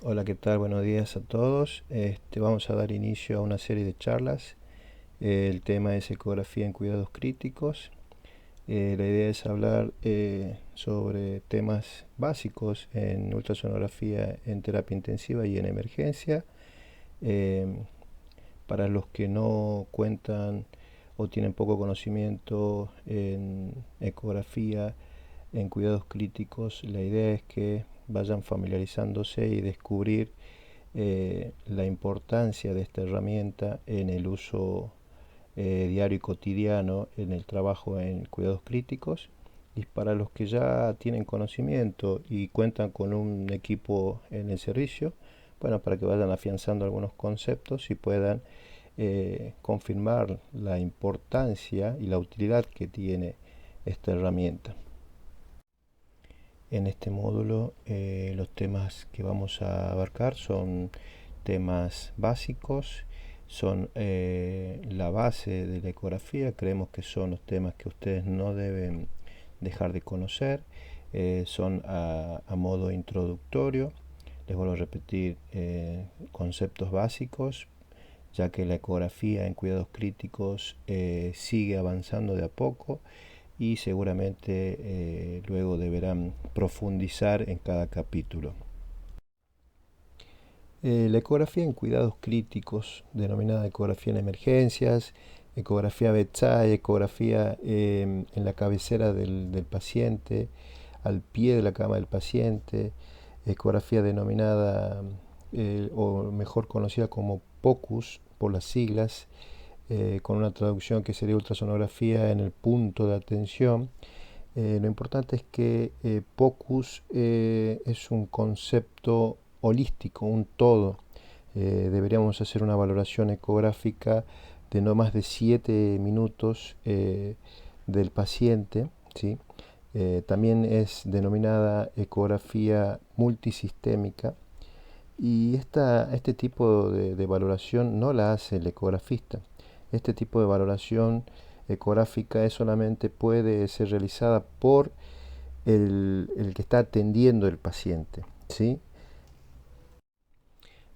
Hola, ¿qué tal? Buenos días a todos. Vamos a dar inicio a una serie de charlas. El tema es ecografía en cuidados críticos. La idea es hablar sobre temas básicos en ultrasonografía en terapia intensiva y en emergencia. Eh, para los que no cuentan o tienen poco conocimiento en ecografía en cuidados críticos, la idea es que vayan familiarizándose y descubrir la importancia de esta herramienta en el uso diario y cotidiano en el trabajo en cuidados críticos. Y para los que ya tienen conocimiento y cuentan con un equipo en el servicio, bueno, para que vayan afianzando algunos conceptos y puedan confirmar la importancia y la utilidad que tiene esta herramienta. En este módulo los temas que vamos a abarcar son temas básicos, son la base de la ecografía. Creemos que son los temas que ustedes no deben dejar de conocer. Son a modo introductorio. Les vuelvo a repetir conceptos básicos, ya que la ecografía en cuidados críticos sigue avanzando de a poco y seguramente luego deberán profundizar en cada capítulo. La ecografía en cuidados críticos, denominada ecografía en emergencias, ecografía bedside, ecografía en la cabecera del paciente, al pie de la cama del paciente, ecografía denominada o mejor conocida como POCUS por las siglas, con una traducción que sería ultrasonografía en el punto de atención. Lo importante es que POCUS es un concepto holístico, un todo. Deberíamos hacer una valoración ecográfica de no más de 7 minutos del paciente, ¿sí? También es denominada ecografía multisistémica y este tipo de valoración no la hace el ecografista. Este tipo de valoración ecográfica solamente puede ser realizada por el que está atendiendo el paciente, ¿sí?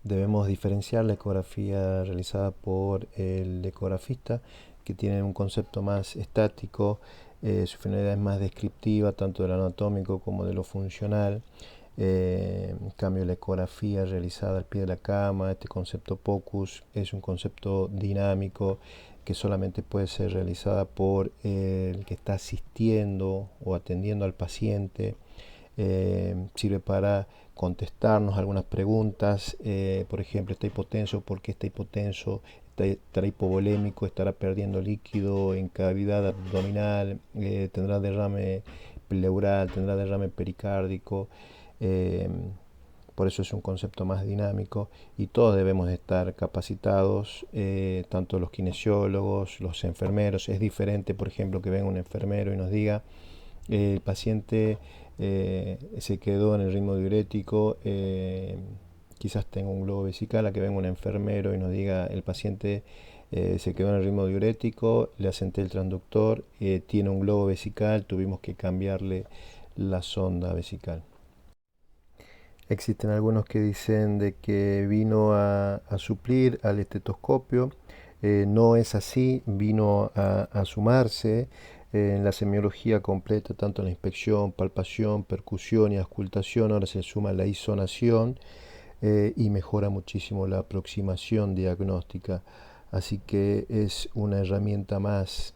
Debemos diferenciar la ecografía realizada por el ecografista, que tiene un concepto más estático, su finalidad es más descriptiva, tanto de lo anatómico como de lo funcional. En cambio, la ecografía realizada al pie de la cama, este concepto POCUS, es un concepto dinámico que solamente puede ser realizada por el que está asistiendo o atendiendo al paciente. Sirve para contestarnos algunas preguntas, por ejemplo, ¿está hipotenso? ¿Por qué está hipotenso? ¿Estará hipovolémico? ¿Estará perdiendo líquido en cavidad abdominal? ¿Tendrá derrame pleural? ¿Tendrá derrame pericárdico? Eh, por eso es un concepto más dinámico y todos debemos estar capacitados, tanto los kinesiólogos, los enfermeros. Es diferente, por ejemplo, que venga un enfermero y nos diga el paciente se quedó en el ritmo diurético, quizás tenga un globo vesical, a que venga un enfermero y nos diga el paciente se quedó en el ritmo diurético, le asenté el transductor, tiene un globo vesical, tuvimos que cambiarle la sonda vesical. Existen algunos que dicen de que vino a suplir al estetoscopio. No es así, vino a sumarse en la semiología completa, tanto en la inspección, palpación, percusión y auscultación. Ahora se suma la isonación y mejora muchísimo la aproximación diagnóstica. Así que es una herramienta más.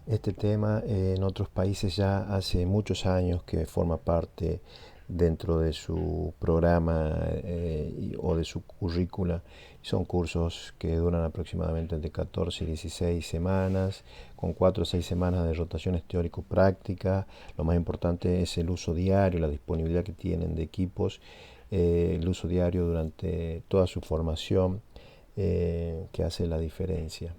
Este tema en otros países ya hace muchos años que forma parte dentro de su programa o de su currícula. Son cursos que duran aproximadamente entre 14 y 16 semanas, con 4 o 6 semanas de rotaciones teórico-práctica. Lo más importante es el uso diario, la disponibilidad que tienen de equipos, el uso diario durante toda su formación, que hace la diferencia.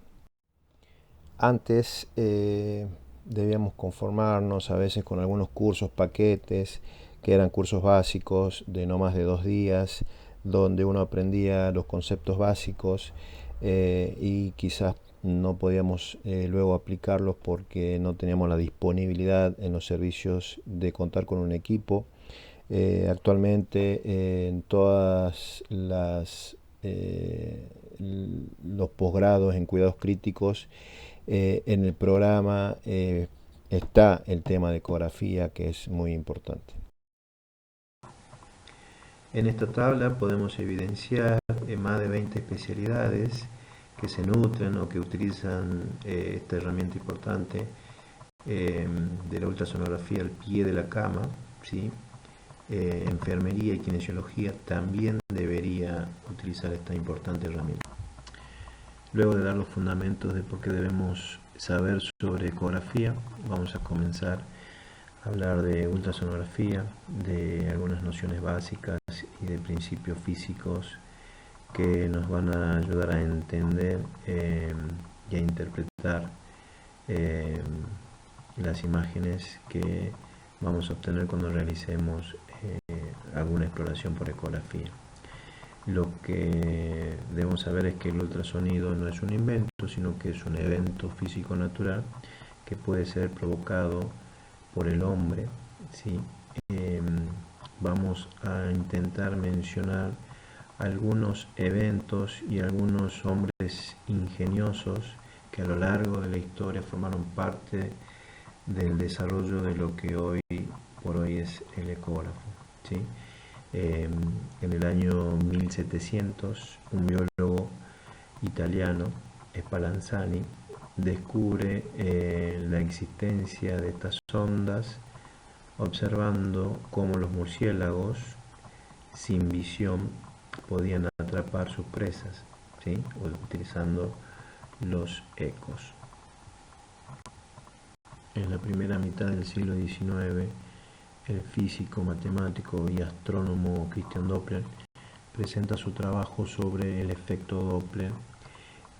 Antes debíamos conformarnos a veces con algunos cursos, paquetes, que eran cursos básicos de no más de 2 días, donde uno aprendía los conceptos básicos y quizás no podíamos luego aplicarlos porque no teníamos la disponibilidad en los servicios de contar con un equipo. Actualmente en todas los posgrados en cuidados críticos, en el programa está el tema de ecografía, que es muy importante. En esta tabla podemos evidenciar más de 20 especialidades que se nutren o que utilizan esta herramienta importante de la ultrasonografía al pie de la cama, ¿sí? Enfermería y kinesiología también debería utilizar esta importante herramienta. Luego de dar los fundamentos de por qué debemos saber sobre ecografía, vamos a comenzar a hablar de ultrasonografía, de algunas nociones básicas y de principios físicos que nos van a ayudar a entender y a interpretar las imágenes que vamos a obtener cuando realicemos alguna exploración por ecografía. Lo que debemos saber es que el ultrasonido no es un invento, sino que es un evento físico natural que puede ser provocado por el hombre, ¿sí? Vamos a intentar mencionar algunos eventos y algunos hombres ingeniosos que a lo largo de la historia formaron parte del desarrollo de lo que hoy por hoy es el ecógrafo, ¿sí? En el año 1700, un biólogo italiano, Spallanzani, descubre la existencia de estas ondas observando cómo los murciélagos sin visión podían atrapar sus presas, ¿sí? Utilizando los ecos. En la primera mitad del siglo XIX, el físico, matemático y astrónomo Christian Doppler presenta su trabajo sobre el efecto Doppler.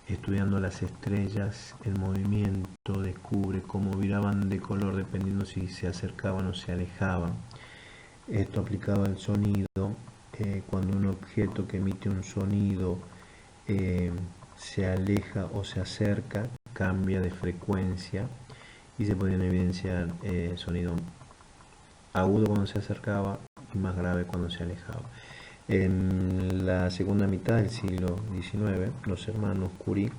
Estudiando las estrellas en movimiento, descubre cómo viraban de color dependiendo si se acercaban o se alejaban. Esto aplicado al sonido, cuando un objeto que emite un sonido se aleja o se acerca, cambia de frecuencia y se podían evidenciar sonido agudo cuando se acercaba y más grave cuando se alejaba. En la segunda mitad del siglo XIX, los hermanos Curie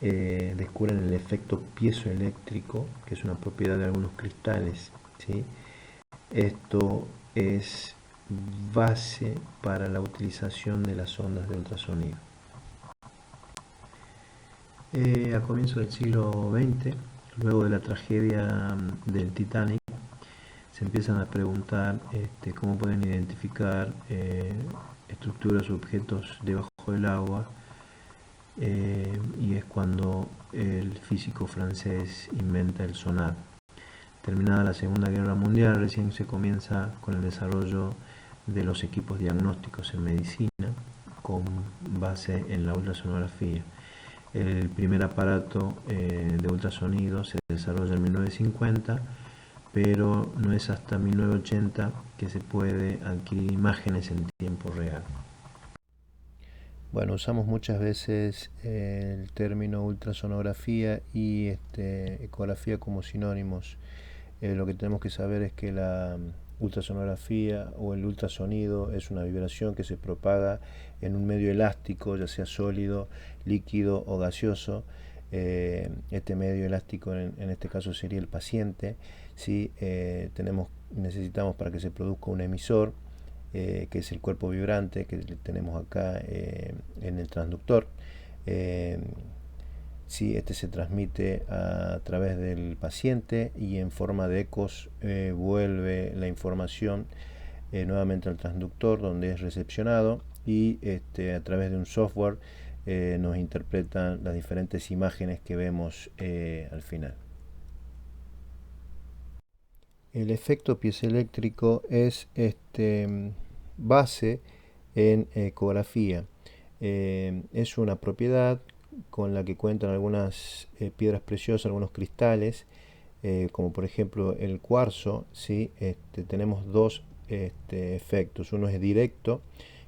descubren el efecto piezoeléctrico, que es una propiedad de algunos cristales, ¿sí? Esto es base para la utilización de las ondas de ultrasonido. A comienzos del siglo XX, luego de la tragedia del Titanic, se empiezan a preguntar cómo pueden identificar estructuras o objetos debajo del agua, y es cuando el físico francés inventa el sonar. Terminada la Segunda Guerra Mundial, recién se comienza con el desarrollo de los equipos diagnósticos en medicina con base en la ultrasonografía. El primer aparato de ultrasonido se desarrolla en 1950, pero no es hasta 1980 que se puede adquirir imágenes en tiempo real. Bueno, usamos muchas veces el término ultrasonografía y ecografía como sinónimos. Lo que tenemos que saber es que la ultrasonografía o el ultrasonido es una vibración que se propaga en un medio elástico, ya sea sólido, líquido o gaseoso. Este medio elástico en este caso sería el paciente, ¿sí? Necesitamos para que se produzca un emisor, que es el cuerpo vibrante que tenemos acá en el transductor. Sí, este se transmite a través del paciente y en forma de ecos vuelve la información nuevamente al transductor, donde es recepcionado y a través de un software nos interpretan las diferentes imágenes que vemos al final. El efecto piezoeléctrico es base en ecografía. Es una propiedad con la que cuentan algunas piedras preciosas, algunos cristales, como por ejemplo el cuarzo, ¿sí? Tenemos dos efectos. Uno es directo,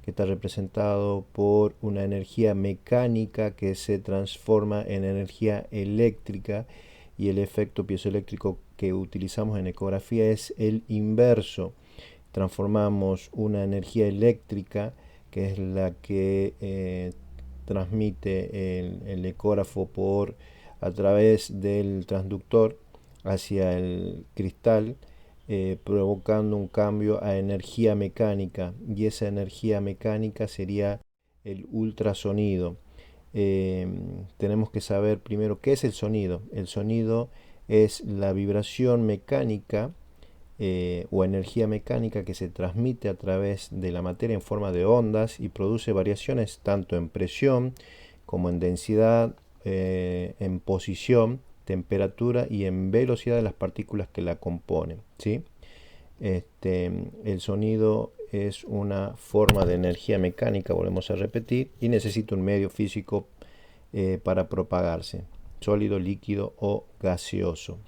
que está representado por una energía mecánica que se transforma en energía eléctrica, y el efecto piezoeléctrico que utilizamos en ecografía es el inverso, transformamos una energía eléctrica, que es la que transmite el ecógrafo a través del transductor hacia el cristal, provocando un cambio a energía mecánica, y esa energía mecánica sería el ultrasonido. Tenemos que saber primero qué es el sonido. El sonido es la vibración mecánica o energía mecánica que se transmite a través de la materia en forma de ondas y produce variaciones tanto en presión como en densidad, en posición, temperatura y en velocidad de las partículas que la componen, ¿sí? El sonido es una forma de energía mecánica, volvemos a repetir, y necesita un medio físico para propagarse, sólido, líquido o gaseoso.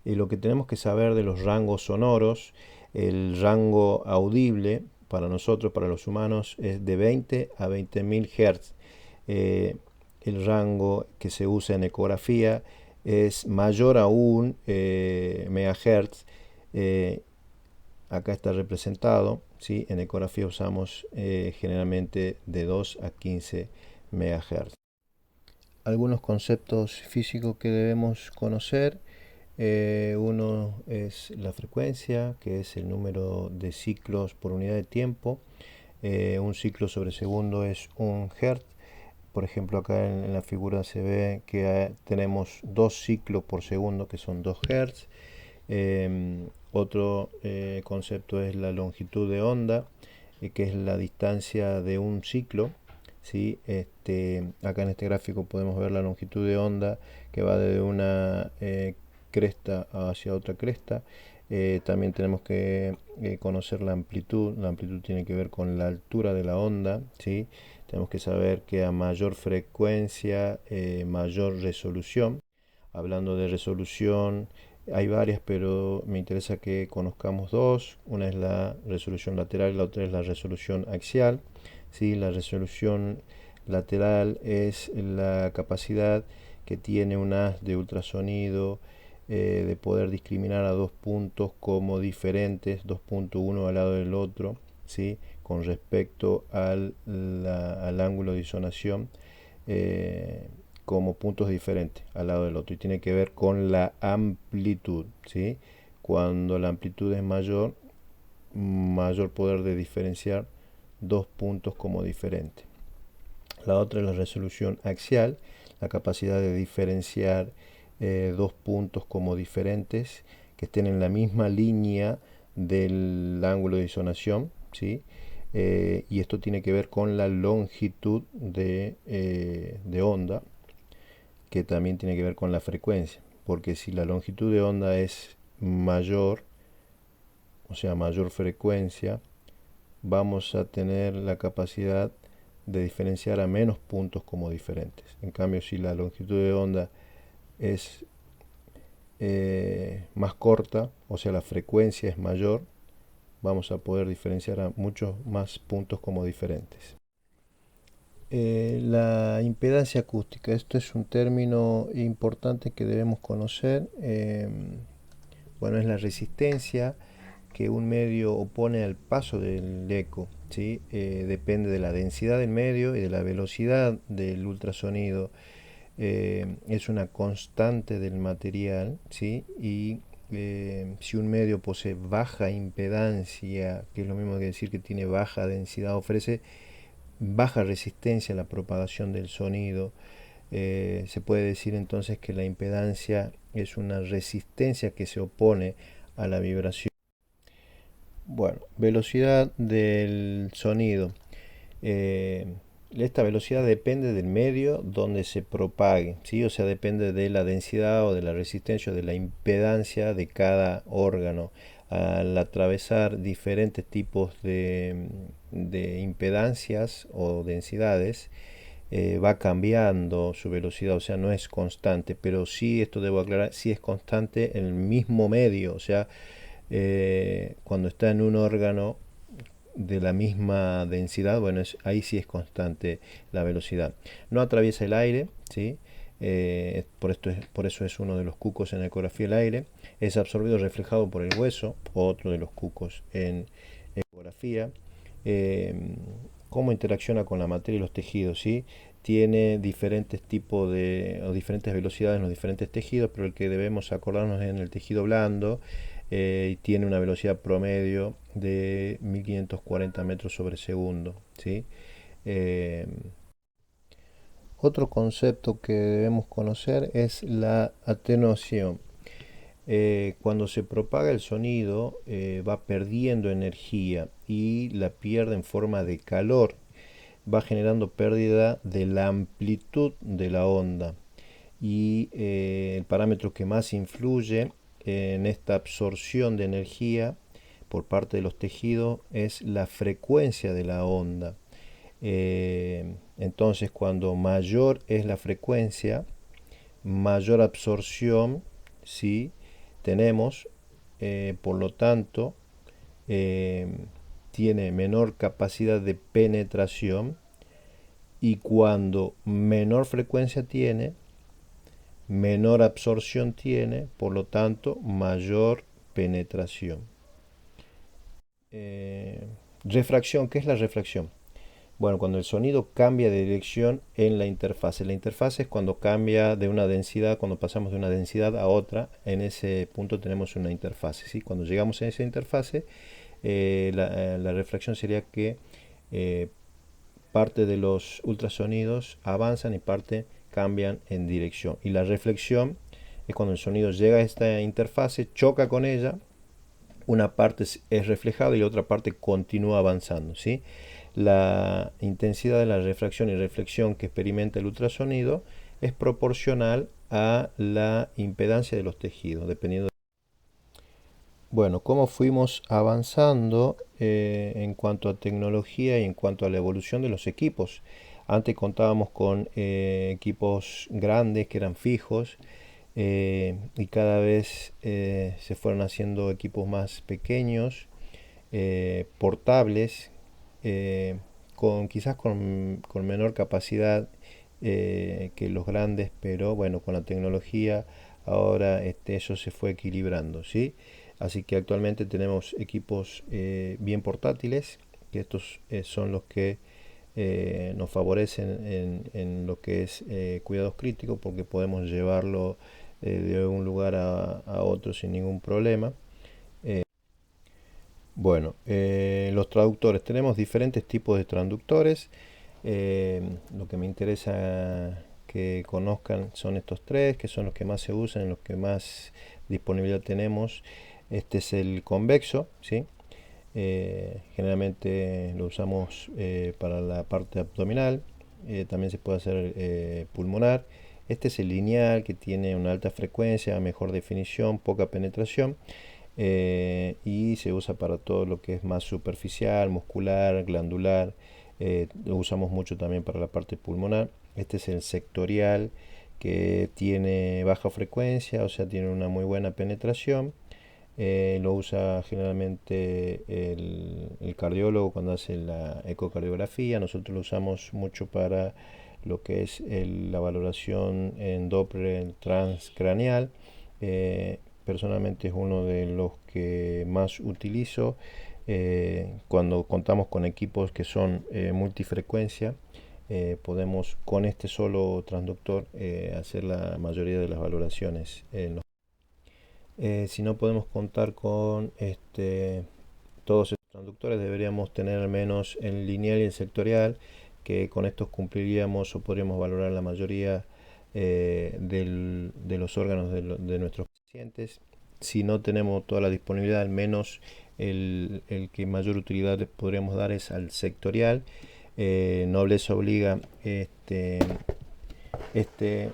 Lo que tenemos que saber de los rangos sonoros: el rango audible para nosotros, para los humanos, es de 20 a 20.000 Hz. El rango que se usa en ecografía es mayor a 1 megahertz. Acá está representado, ¿sí? En ecografía usamos generalmente de 2 a 15 megahertz. Algunos conceptos físicos que debemos conocer. Uno es la frecuencia, que es el número de ciclos por unidad de tiempo. Un ciclo sobre segundo es 1 Hz. Por ejemplo, acá en la figura se ve que tenemos 2 ciclos por segundo, que son 2 Hz. Otro concepto es la longitud de onda, que es la distancia de un ciclo, ¿sí? Acá en este gráfico podemos ver la longitud de onda, que va desde una cresta hacia otra cresta. También tenemos que conocer la amplitud. La amplitud tiene que ver con la altura de la onda, ¿sí? Tenemos que saber que a mayor frecuencia, mayor resolución. Hablando de resolución, hay varias, pero me interesa que conozcamos dos. Una es la resolución lateral y la otra es la resolución axial, ¿sí? La resolución lateral es la capacidad que tiene un haz de ultrasonido de poder discriminar a dos puntos como diferentes, dos puntos uno al lado del otro, ¿sí? Con respecto al ángulo de disonación, como puntos diferentes al lado del otro, y tiene que ver con la amplitud, ¿sí? Cuando la amplitud es mayor, mayor poder de diferenciar dos puntos como diferentes. La otra es la resolución axial, la capacidad de diferenciar dos puntos como diferentes que estén en la misma línea del ángulo de disonación, ¿sí? Y esto tiene que ver con la longitud de onda, que también tiene que ver con la frecuencia, porque si la longitud de onda es mayor, o sea, mayor frecuencia, vamos a tener la capacidad de diferenciar a menos puntos como diferentes. En cambio, si la longitud de onda es más corta, o sea, la frecuencia es mayor, vamos a poder diferenciar a muchos más puntos como diferentes. La impedancia acústica, esto es un término importante que debemos conocer. Bueno, es la resistencia que un medio opone al paso del eco, ¿sí? Depende de la densidad del medio y de la velocidad del ultrasonido. Es una constante del material, ¿sí? Y si un medio posee baja impedancia, que es lo mismo que decir que tiene baja densidad, ofrece baja resistencia a la propagación del sonido. Se puede decir entonces que la impedancia es una resistencia que se opone a la vibración. Bueno, velocidad del sonido. Esta velocidad depende del medio donde se propague, ¿sí? O sea, depende de la densidad o de la resistencia o de la impedancia de cada órgano. Al atravesar diferentes tipos de impedancias o densidades, va cambiando su velocidad, o sea, no es constante, pero sí, esto debo aclarar, sí es constante en el mismo medio, o sea, cuando está en un órgano de la misma densidad, bueno, ahí sí es constante la velocidad. No atraviesa el aire, ¿sí? Por eso es uno de los cucos en la ecografía del aire. es absorbido, reflejado por el hueso, otro de los cucos en ecografía. Eh, Cómo interacciona con la materia y los tejidos, ¿sí? Tiene diferentes tipos o diferentes velocidades en los diferentes tejidos, pero el que debemos acordarnos es en el tejido blando, y tiene una velocidad promedio de 1540 metros sobre segundo, ¿sí? Eh, Otro concepto que debemos conocer es la atenuación. Cuando se propaga el sonido, va perdiendo energía y la pierde en forma de calor, va generando pérdida de la amplitud de la onda. Y el parámetro que más influye en esta absorción de energía por parte de los tejidos es la frecuencia de la onda. Entonces, cuando mayor es la frecuencia, mayor absorción, ¿sí? Tenemos, por lo tanto, eh, tiene menor capacidad de penetración, y cuando menor frecuencia tiene, menor absorción tiene, por lo tanto, mayor penetración. Eh, Refracción, ¿qué es la refracción? Bueno, cuando el sonido cambia de dirección en la interfase. La interfase es cuando cambia de una densidad, cuando pasamos de una densidad a otra. En ese punto tenemos una interfase, ¿sí? Cuando llegamos a esa interfase, la refracción sería que eh, parte de los ultrasonidos avanzan y parte cambian en dirección. Y la reflexión es cuando el sonido llega a esta interfase, choca con ella, una parte es reflejada y la otra parte continúa avanzando, ¿sí? La intensidad de la refracción y reflexión que experimenta el ultrasonido es proporcional a la impedancia de los tejidos, dependiendo. Bueno, cómo fuimos avanzando en cuanto a tecnología y en cuanto a la evolución de los equipos. Antes contábamos con equipos grandes que eran fijos, y cada vez se fueron haciendo equipos más pequeños, portables, quizás con menor capacidad que los grandes, pero bueno, con la tecnología ahora eso se fue equilibrando, ¿sí? Así que actualmente tenemos equipos bien portátiles, que estos son los que nos favorecen en lo que es cuidados críticos, porque podemos llevarlo de un lugar a otro sin ningún problema. Bueno, los traductores. Tenemos diferentes tipos de traductores. Lo que me interesa que conozcan son estos tres, que son los que más se usan, los que más disponibilidad tenemos. Este es el convexo, ¿sí? Generalmente lo usamos para la parte abdominal. También se puede hacer pulmonar. Este es el lineal, que tiene una alta frecuencia, mejor definición, poca penetración, y se usa para todo lo que es más superficial, muscular, glandular. Lo usamos mucho también para la parte pulmonar. Este es el sectorial, que tiene baja frecuencia, o sea, tiene una muy buena penetración. Lo usa generalmente el cardiólogo cuando hace la ecocardiografía. Nosotros lo usamos mucho para lo que es la valoración en Doppler transcraneal. Personalmente es uno de los que más utilizo cuando contamos con equipos que son multifrecuencia. Podemos con este solo transductor hacer la mayoría de las valoraciones en los. Si no podemos contar con todos estos transductores, deberíamos tener al menos el lineal y el sectorial, que con estos cumpliríamos o podríamos valorar la mayoría de los órganos de nuestros pacientes. Si no tenemos toda la disponibilidad, al menos el que mayor utilidad le podríamos dar es al sectorial. Nobleza obliga, este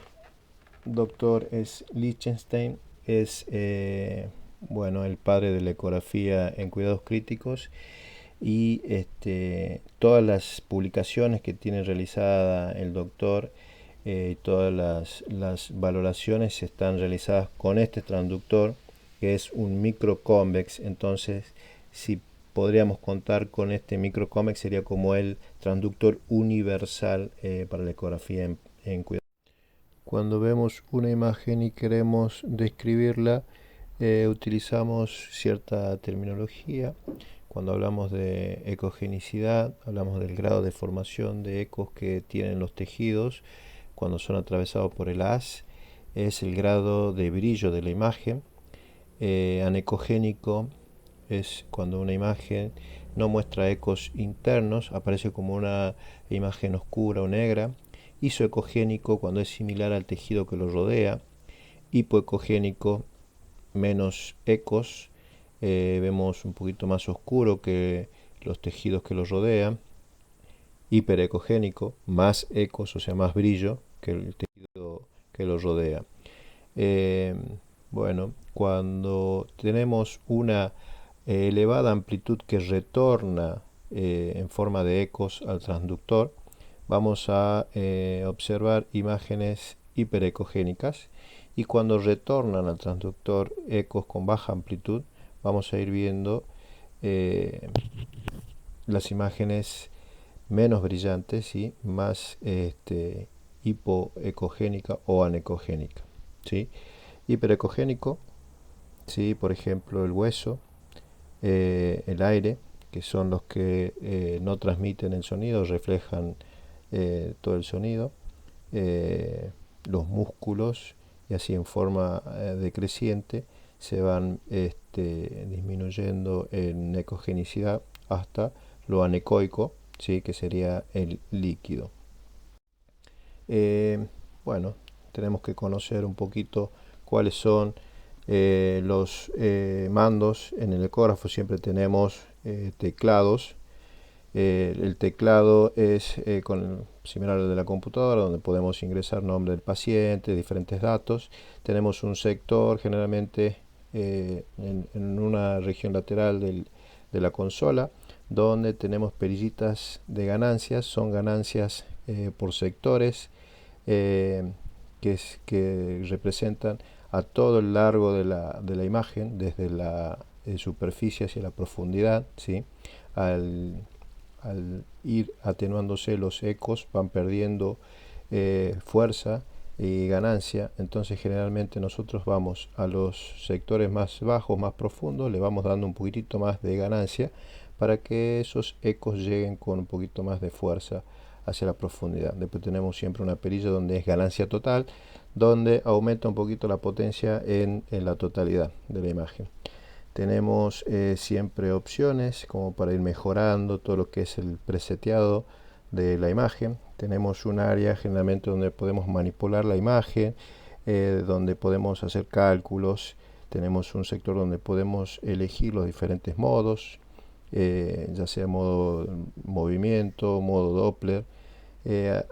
doctor es Liechtenstein, es bueno, el padre de la ecografía en cuidados críticos, y todas las publicaciones que tiene realizada el doctor, todas las valoraciones están realizadas con este transductor, que es un microconvex. Entonces, si podríamos contar con este microconvex, sería como el transductor universal para la ecografía en cuidados. Cuando vemos una imagen y queremos describirla, Utilizamos cierta terminología. Cuando hablamos de ecogenicidad, hablamos del grado de formación de ecos que tienen los tejidos cuando son atravesados por el haz. Es el grado de brillo de la imagen. Anecogénico es cuando una imagen no muestra ecos internos, aparece como una imagen oscura o negra. Isoecogénico cuando es similar al tejido que lo rodea. Hipoecogénico, menos ecos, vemos un poquito más oscuro que los tejidos que los rodean. Hiperecogénico, más ecos, o sea, más brillo que el tejido que los rodea. Eh, bueno, cuando tenemos una elevada amplitud que retorna en forma de ecos al transductor, vamos a observar imágenes hiperecogénicas, y cuando retornan al transductor ecos con baja amplitud, vamos a ir viendo las imágenes menos brillantes y más hipoecogénica o anecogénica, ¿sí? Hiperecogénico, ¿sí? Por ejemplo, el hueso, el aire, que son los que no transmiten el sonido, reflejan todo el sonido, los músculos, y así en forma decreciente se van disminuyendo en ecogenicidad hasta lo anecoico, ¿sí? Que sería el líquido. Eh, bueno, tenemos que conocer un poquito cuáles son los mandos. En el ecógrafo siempre tenemos teclados. El teclado es similar al de la computadora, donde podemos ingresar nombre del paciente, diferentes datos. Tenemos un sector generalmente en una región lateral de la consola, donde tenemos perillitas de ganancias. Son ganancias por sectores que representan a todo el largo de la imagen, desde la superficie hacia la profundidad, ¿sí? Al ir atenuándose los ecos, van perdiendo fuerza y ganancia. Entonces generalmente nosotros vamos a los sectores más bajos, más profundos, le vamos dando un poquitito más de ganancia para que esos ecos lleguen con un poquito más de fuerza hacia la profundidad. Después tenemos siempre una perilla donde es ganancia total, donde aumenta un poquito la potencia en la totalidad de la imagen. Tenemos siempre opciones como para ir mejorando todo lo que es el preseteado de la imagen. Tenemos un área generalmente donde podemos manipular la imagen, donde podemos hacer cálculos. Tenemos un sector donde podemos elegir los diferentes modos, ya sea modo movimiento, modo Doppler.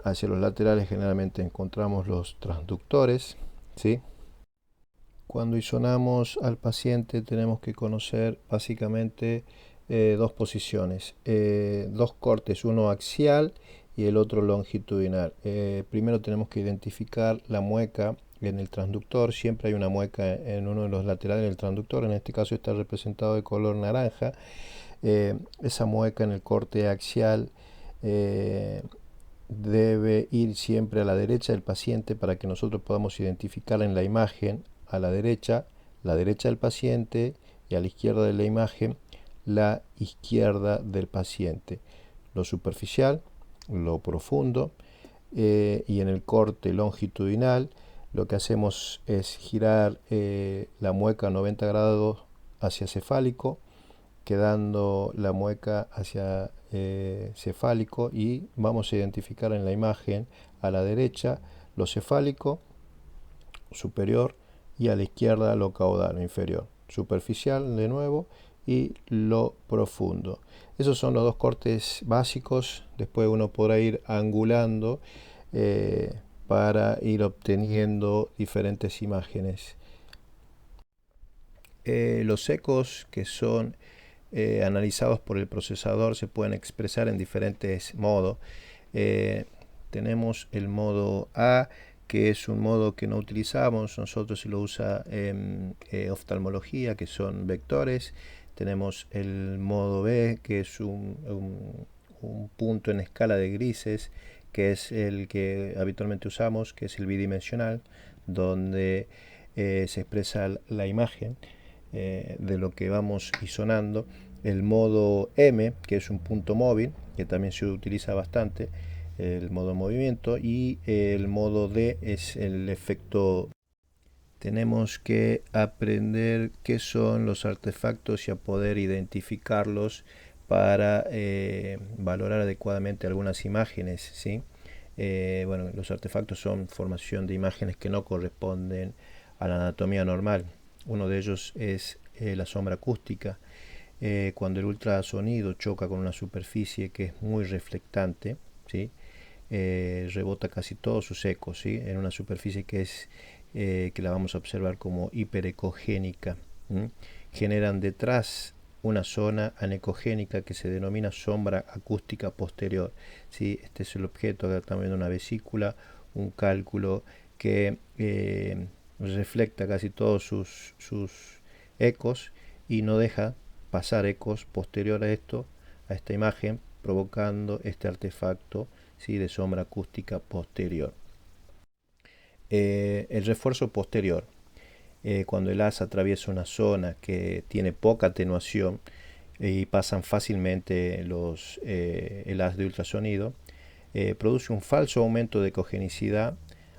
Hacia los laterales generalmente encontramos los transductores, ¿sí? Cuando isonamos al paciente tenemos que conocer básicamente dos posiciones, dos cortes, uno axial y el otro longitudinal. Primero tenemos que identificar la mueca en el transductor. Siempre hay una mueca en uno de los laterales del transductor, en este caso está representado de color naranja. Esa mueca en el corte axial debe ir siempre a la derecha del paciente para que nosotros podamos identificar en la imagen a la derecha del paciente, y a la izquierda de la imagen la izquierda del paciente. Lo superficial, lo profundo, y en el corte longitudinal lo que hacemos es girar la mueca 90 grados hacia cefálico, quedando la mueca hacia cefálico, y vamos a identificar en la imagen a la derecha lo cefálico superior y a la izquierda lo caudal inferior, superficial de nuevo y lo profundo. Esos son los dos cortes básicos. Después uno podrá ir angulando para ir obteniendo diferentes imágenes. Los ecos que son analizados por el procesador se pueden expresar en diferentes modos. Tenemos el modo A, que es un modo que no utilizamos, nosotros se lo usa en oftalmología, que son vectores. Tenemos el modo B, que es un punto en escala de grises, que es el que habitualmente usamos, que es el bidimensional, donde se expresa la imagen. de lo que vamos isonando. El modo M, que es un punto móvil, que también se utiliza bastante, el modo movimiento, y el modo D es el efecto. Tenemos que aprender qué son los artefactos y a poder identificarlos para valorar adecuadamente algunas imágenes, ¿sí? Bueno, los artefactos son formación de imágenes que no corresponden a la anatomía normal. Uno de ellos es la sombra acústica. Cuando el ultrasonido choca con una superficie que es muy reflectante, ¿sí? Rebota casi todos sus ecos, ¿sí? En una superficie que la vamos a observar como hiperecogénica. Generan detrás una zona anecogénica que se denomina sombra acústica posterior, ¿sí? Este es el objeto, acá estamos viendo una vesícula, un cálculo que refleja casi todos sus ecos y no deja pasar ecos posterior a esto, a esta imagen, provocando este artefacto, ¿sí? De sombra acústica posterior. El refuerzo posterior. Cuando el haz atraviesa una zona que tiene poca atenuación y pasan fácilmente el haz de ultrasonido, produce un falso aumento de ecogenicidad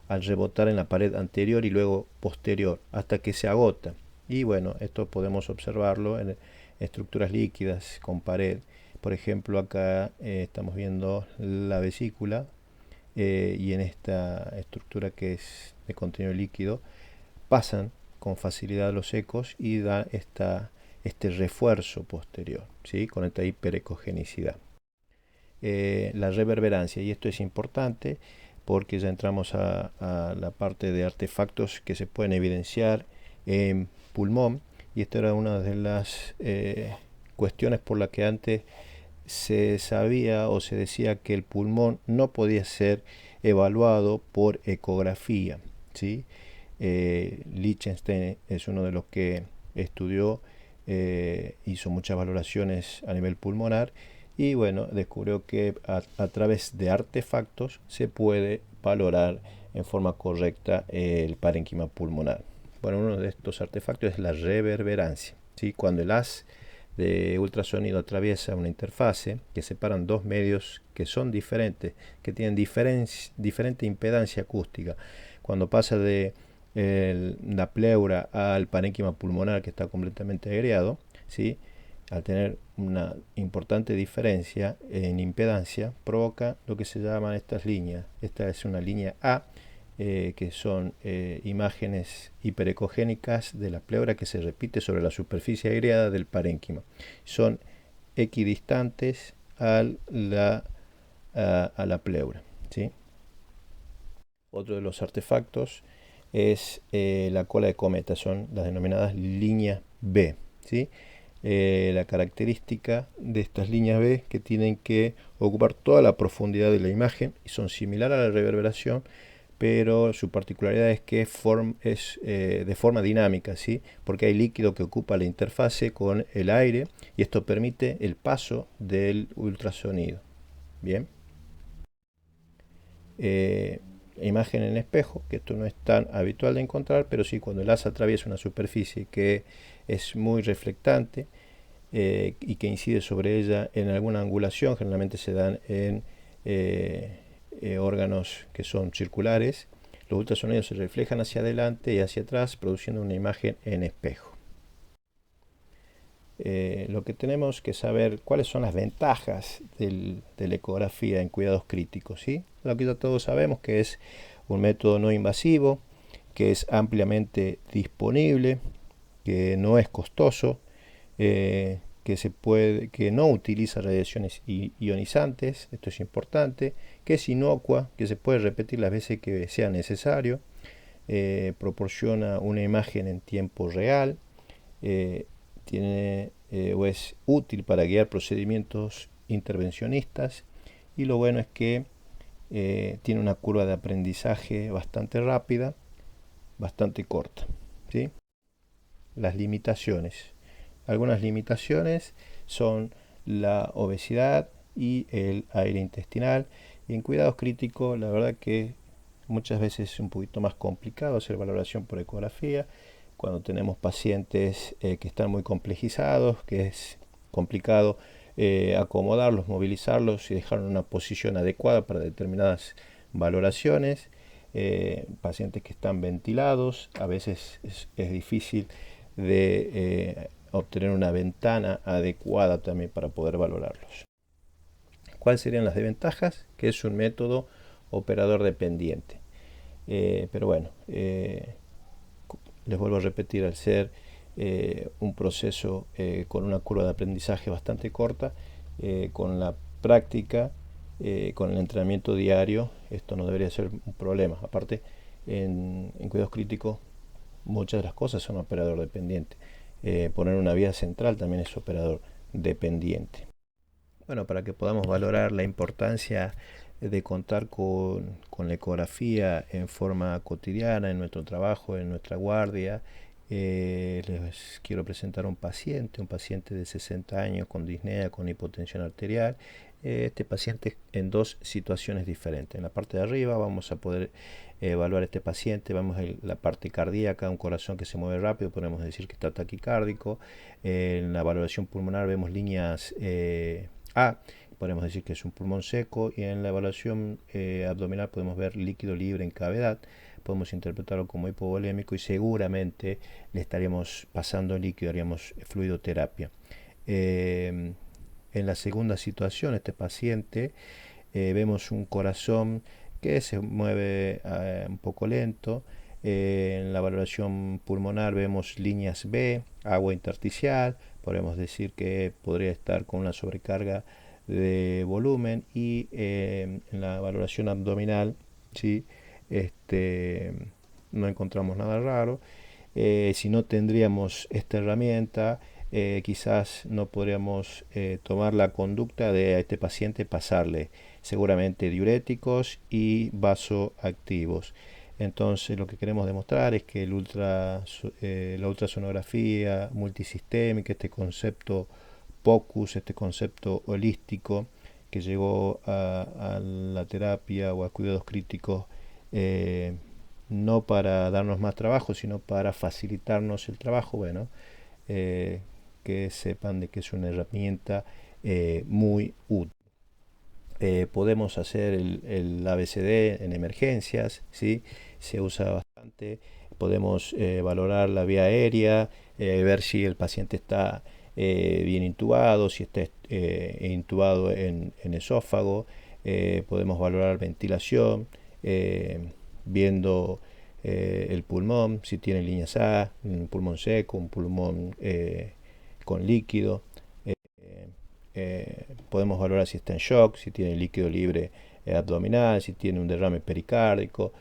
al rebotar en la pared anterior y luego posterior hasta que se agota. Y bueno, esto podemos observarlo en estructuras líquidas con pared. Por ejemplo, acá estamos viendo la vesícula y en esta estructura que es de contenido líquido pasan con facilidad los ecos y da este refuerzo posterior, ¿sí? Con esta hiperecogenicidad. La reverberancia, y esto es importante porque ya entramos a la parte de artefactos que se pueden evidenciar en pulmón, y esta era una de las cuestiones por la que antes se sabía o se decía que el pulmón no podía ser evaluado por ecografía, ¿sí? Lichtenstein es uno de los que estudió, hizo muchas valoraciones a nivel pulmonar y bueno, descubrió que a través de artefactos se puede valorar en forma correcta el parénquima pulmonar. Bueno, uno de estos artefactos es la reverberancia, ¿sí? Cuando el haz de ultrasonido atraviesa una interfase que separan dos medios que son diferentes, que tienen diferente impedancia acústica. Cuando pasa de la pleura al parénquima pulmonar, que está completamente agregado, ¿sí? Al tener una importante diferencia en impedancia, provoca lo que se llaman estas líneas. Esta es una línea A, que son imágenes hiperecogénicas de la pleura que se repite sobre la superficie agregada del parénquima. Son equidistantes a la pleura, ¿sí? Otro de los artefactos es la cola de cometa, son las denominadas líneas B, ¿sí? La característica de estas líneas B que tienen que ocupar toda la profundidad de la imagen y son similares a la reverberación, pero su particularidad es que es de forma dinámica, ¿sí? Porque hay líquido que ocupa la interfase con el aire y esto permite el paso del ultrasonido. Bien. Imagen en espejo, que esto no es tan habitual de encontrar, pero sí cuando el haz atraviesa una superficie que es muy reflectante y que incide sobre ella en alguna angulación, generalmente se dan en órganos que son circulares, los ultrasonidos se reflejan hacia adelante y hacia atrás, produciendo una imagen en espejo. Lo que tenemos que saber cuáles son las ventajas de la ecografía en cuidados críticos, ¿sí? Lo que ya todos sabemos que es un método no invasivo, que es ampliamente disponible, que no es costoso, que no utiliza radiaciones ionizantes, esto es importante, que es inocua, que se puede repetir las veces que sea necesario, proporciona una imagen en tiempo real, o es útil para guiar procedimientos intervencionistas, y lo bueno es que tiene una curva de aprendizaje bastante rápida, bastante corta, ¿sí? Las limitaciones. Algunas limitaciones son la obesidad y el aire intestinal. Y en cuidados críticos, la verdad que muchas veces es un poquito más complicado hacer valoración por ecografía, cuando tenemos pacientes que están muy complejizados, que es complicado acomodarlos, movilizarlos y dejar en una posición adecuada para determinadas valoraciones. Pacientes que están ventilados, a veces es difícil de obtener una ventana adecuada también para poder valorarlos. ¿Cuáles serían las desventajas? Que es un método operador dependiente. Pero bueno, les vuelvo a repetir, al ser un proceso con una curva de aprendizaje bastante corta, con la práctica, con el entrenamiento diario, esto no debería ser un problema. Aparte, en cuidados críticos, muchas de las cosas son operador dependiente. Poner una vía central también es operador dependiente. Bueno, para que podamos valorar la importancia de contar con la ecografía en forma cotidiana, en nuestro trabajo, en nuestra guardia, les quiero presentar un paciente de 60 años con disnea, con hipotensión arterial. Este paciente en dos situaciones diferentes. En la parte de arriba vamos a poder evaluar este paciente, vamos a la parte cardíaca, un corazón que se mueve rápido, podemos decir que está taquicárdico. En la valoración pulmonar vemos líneas A, podemos decir que es un pulmón seco, y en la evaluación abdominal podemos ver líquido libre en cavidad, podemos interpretarlo como hipovolémico y seguramente le estaríamos pasando líquido, haríamos fluidoterapia. En la segunda situación, este paciente, vemos un corazón que se mueve un poco lento. En la valoración pulmonar vemos líneas B, agua intersticial, podemos decir que podría estar con una sobrecarga de volumen, y en la valoración abdominal, ¿sí? No encontramos nada raro. Si no tendríamos esta herramienta, quizás no podríamos tomar la conducta de a este paciente pasarle seguramente diuréticos y vasoactivos. Entonces lo que queremos demostrar es que la ultrasonografía multisistémica, este concepto POCUS, este concepto holístico que llegó a la terapia o a cuidados críticos, no para darnos más trabajo, sino para facilitarnos el trabajo. Bueno, que sepan de que es una herramienta muy útil. Podemos hacer el ABCD en emergencias, ¿sí? Se usa bastante. Podemos valorar la vía aérea, ver si el paciente está bien intubado, si está intubado en esófago. Podemos valorar ventilación, viendo el pulmón, si tiene líneas A, un pulmón seco, un pulmón con líquido. Podemos valorar si está en shock, si tiene líquido libre abdominal, si tiene un derrame pericárdico.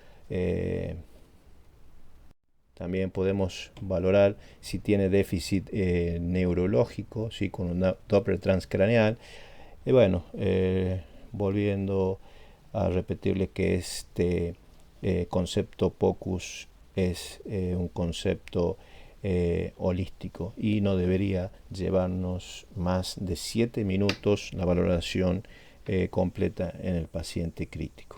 También podemos valorar si tiene déficit neurológico, ¿sí? Con un Doppler transcraneal. Y bueno, volviendo a repetirles que este concepto POCUS es un concepto holístico y no debería llevarnos más de 7 minutos la valoración completa en el paciente crítico.